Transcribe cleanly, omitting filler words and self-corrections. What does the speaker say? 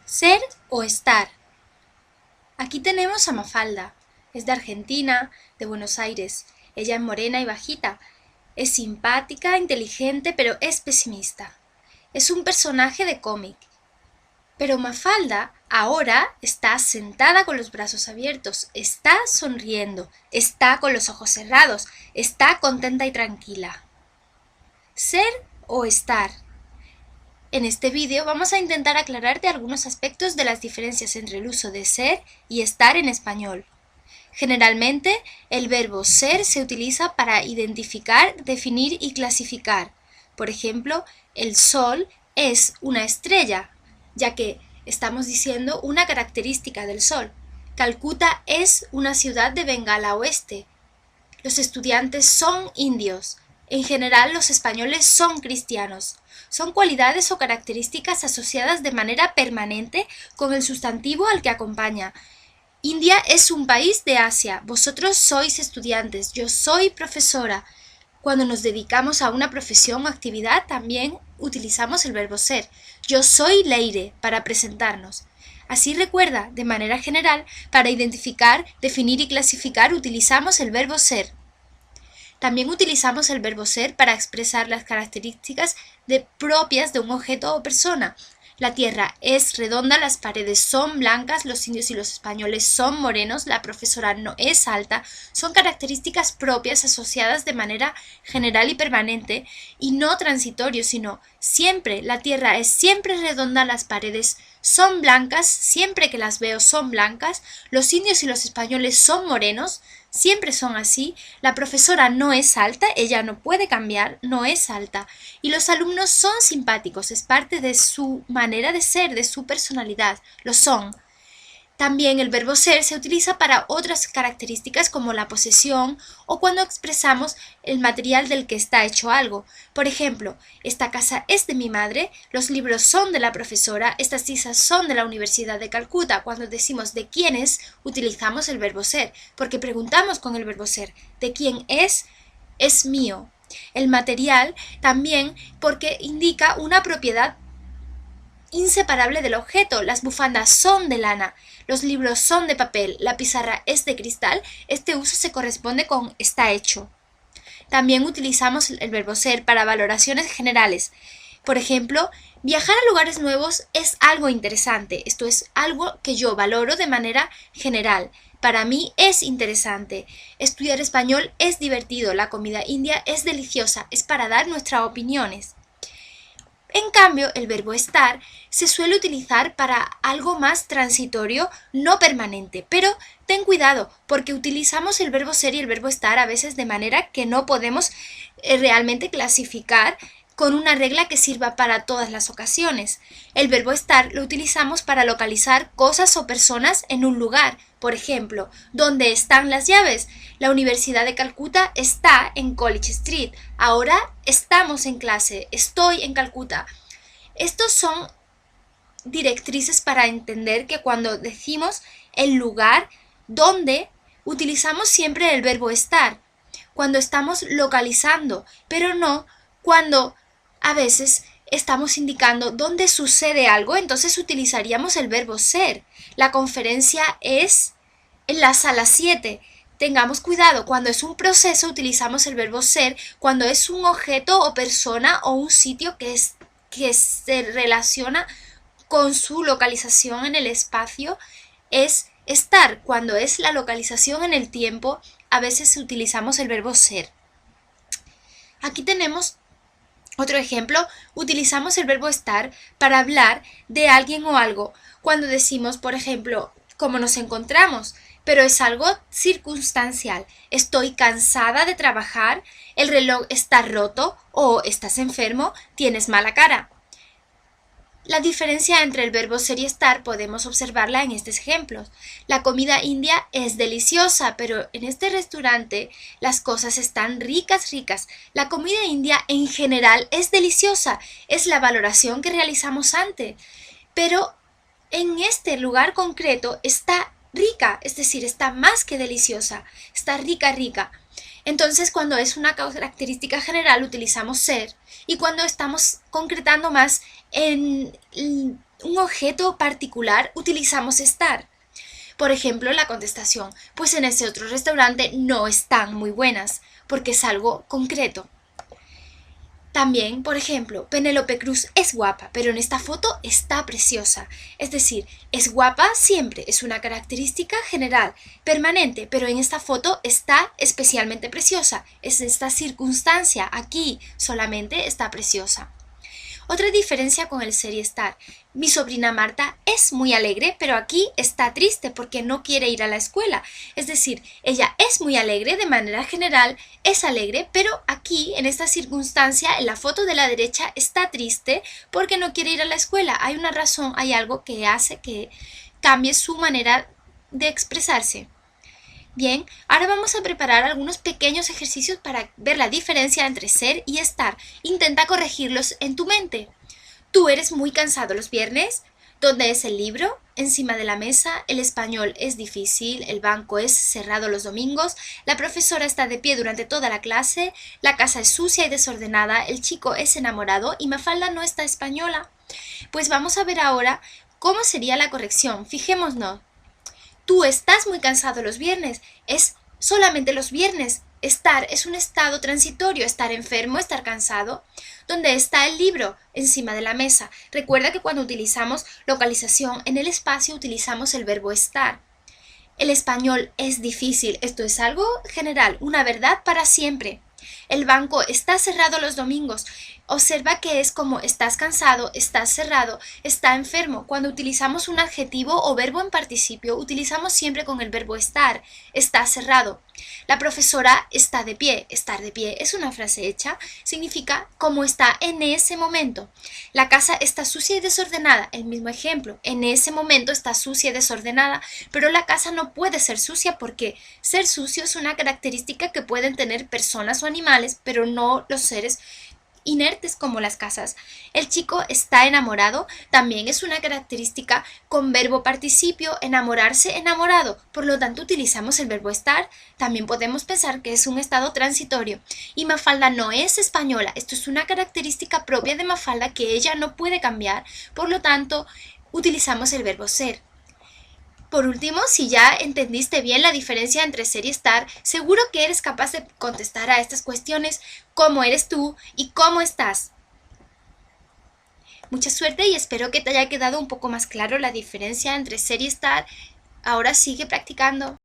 Ser o estar. Aquí tenemos a Mafalda. Es de Argentina, de Buenos Aires. Ella es morena y bajita. Es simpática, inteligente, pero es pesimista. Es un personaje de cómic. Pero Mafalda ahora está sentada con los brazos abiertos, está sonriendo, está con los ojos cerrados, está contenta y tranquila. Ser o estar. En este vídeo vamos a intentar aclararte algunos aspectos de las diferencias entre el uso de ser y estar en español. Generalmente, el verbo ser se utiliza para identificar, definir y clasificar. Por ejemplo, el sol es una estrella, ya que estamos diciendo una característica del sol. Calcuta es una ciudad de Bengala Oeste. Los estudiantes son indios. En general, los españoles son cristianos. Son cualidades o características asociadas de manera permanente con el sustantivo al que acompaña. India es un país de Asia. Vosotros sois estudiantes. Yo soy profesora. Cuando nos dedicamos a una profesión o actividad, también utilizamos el verbo ser. Yo soy Leire para presentarnos. Así recuerda, de manera general, para identificar, definir y clasificar utilizamos el verbo ser. También utilizamos el verbo ser para expresar las características propias de un objeto o persona. La tierra es redonda, las paredes son blancas, los indios y los españoles son morenos, la profesora no es alta, son características propias asociadas de manera general y permanente y no transitorio, sino siempre. La tierra es siempre redonda, las paredes son blancas, siempre que las veo son blancas, los indios y los españoles son morenos, siempre son así, la profesora no es alta, ella no puede cambiar, no es alta, y los alumnos son simpáticos, es parte de su manera de ser, de su personalidad, lo son. También el verbo ser se utiliza para otras características como la posesión o cuando expresamos el material del que está hecho algo. Por ejemplo, esta casa es de mi madre, los libros son de la profesora, estas tizas son de la Universidad de Calcuta. Cuando decimos de quién es, utilizamos el verbo ser, porque preguntamos con el verbo ser, ¿de quién es mío. El material también porque indica una propiedad inseparable del objeto. Las bufandas son de lana, los libros son de papel, la pizarra es de cristal. Este uso se corresponde con está hecho. También utilizamos el verbo ser para valoraciones generales. Por ejemplo, viajar a lugares nuevos es algo interesante. Esto es algo que yo valoro de manera general. Para mí es interesante. Estudiar español es divertido. La comida india es deliciosa. Es para dar nuestras opiniones. En cambio, el verbo estar se suele utilizar para algo más transitorio, no permanente. Pero ten cuidado, porque utilizamos el verbo ser y el verbo estar a veces de manera que no podemos realmente clasificar con una regla que sirva para todas las ocasiones. El verbo estar lo utilizamos para localizar cosas o personas en un lugar. Por ejemplo, ¿dónde están las llaves? La Universidad de Calcuta está en College Street. Ahora estamos en clase. Estoy en Calcuta. Estos son directrices para entender que cuando decimos el lugar, ¿dónde? Utilizamos siempre el verbo estar. Cuando estamos localizando, pero no cuando a veces estamos indicando dónde sucede algo, entonces utilizaríamos el verbo ser. La conferencia es en la sala 7. Tengamos cuidado, cuando es un proceso utilizamos el verbo ser, cuando es un objeto o persona o un sitio que se relaciona con su localización en el espacio, es estar. Cuando es la localización en el tiempo, a veces utilizamos el verbo ser. Aquí tenemos otro ejemplo, utilizamos el verbo estar para hablar de alguien o algo. Cuando decimos, por ejemplo, cómo nos encontramos, pero es algo circunstancial. Estoy cansada de trabajar, el reloj está roto o estás enfermo, tienes mala cara. La diferencia entre el verbo ser y estar podemos observarla en estos ejemplos. La comida india es deliciosa, pero en este restaurante las cosas están ricas. La comida india en general es deliciosa, es la valoración que realizamos antes, pero en este lugar concreto está rica, es decir, está más que deliciosa, está rica. Entonces, cuando es una característica general utilizamos ser y cuando estamos concretando más en un objeto particular, utilizamos estar. Por ejemplo, la contestación, pues en ese otro restaurante no están muy buenas, porque es algo concreto. También, por ejemplo, Penélope Cruz es guapa, pero en esta foto está preciosa. Es decir, es guapa siempre, es una característica general, permanente, pero en esta foto está especialmente preciosa. Es esta circunstancia, aquí solamente está preciosa. Otra diferencia con el ser y estar. Mi sobrina Marta es muy alegre, pero aquí está triste porque no quiere ir a la escuela. Es decir, ella es muy alegre de manera general, es alegre, pero aquí, en esta circunstancia, en la foto de la derecha, está triste porque no quiere ir a la escuela. Hay una razón, hay algo que hace que cambie su manera de expresarse. Bien, ahora vamos a preparar algunos pequeños ejercicios para ver la diferencia entre ser y estar. Intenta corregirlos en tu mente. ¿Tú eres muy cansado los viernes? ¿Dónde es el libro? Encima de la mesa. El español es difícil. El banco es cerrado los domingos. La profesora está de pie durante toda la clase. La casa es sucia y desordenada. El chico es enamorado y Mafalda no está española. Pues vamos a ver ahora cómo sería la corrección. Fijémonos. Tú estás muy cansado los viernes. Es solamente los viernes. Estar es un estado transitorio, estar enfermo, estar cansado. ¿Dónde está el libro? Encima de la mesa. Recuerda que cuando utilizamos localización en el espacio utilizamos el verbo estar. El español es difícil. Esto es algo general, una verdad para siempre. El banco está cerrado los domingos. Observa que es como estás cansado, estás cerrado, está enfermo. Cuando utilizamos un adjetivo o verbo en participio, utilizamos siempre con el verbo estar. Está cerrado. La profesora está de pie. Estar de pie es una frase hecha. Significa como está en ese momento. La casa está sucia y desordenada. El mismo ejemplo. En ese momento está sucia y desordenada. Pero la casa no puede ser sucia porque ser sucio es una característica que pueden tener personas o animales, pero no los seres inertes como las casas. El chico está enamorado, también es una característica con verbo participio, enamorarse, enamorado. Por lo tanto, utilizamos el verbo estar. También podemos pensar que es un estado transitorio. Y Mafalda no es española. Esto es una característica propia de Mafalda que ella no puede cambiar. Por lo tanto, utilizamos el verbo ser. Por último, si ya entendiste bien la diferencia entre ser y estar, seguro que eres capaz de contestar a estas cuestiones: ¿cómo eres tú y cómo estás? Mucha suerte y espero que te haya quedado un poco más claro la diferencia entre ser y estar. Ahora sigue practicando.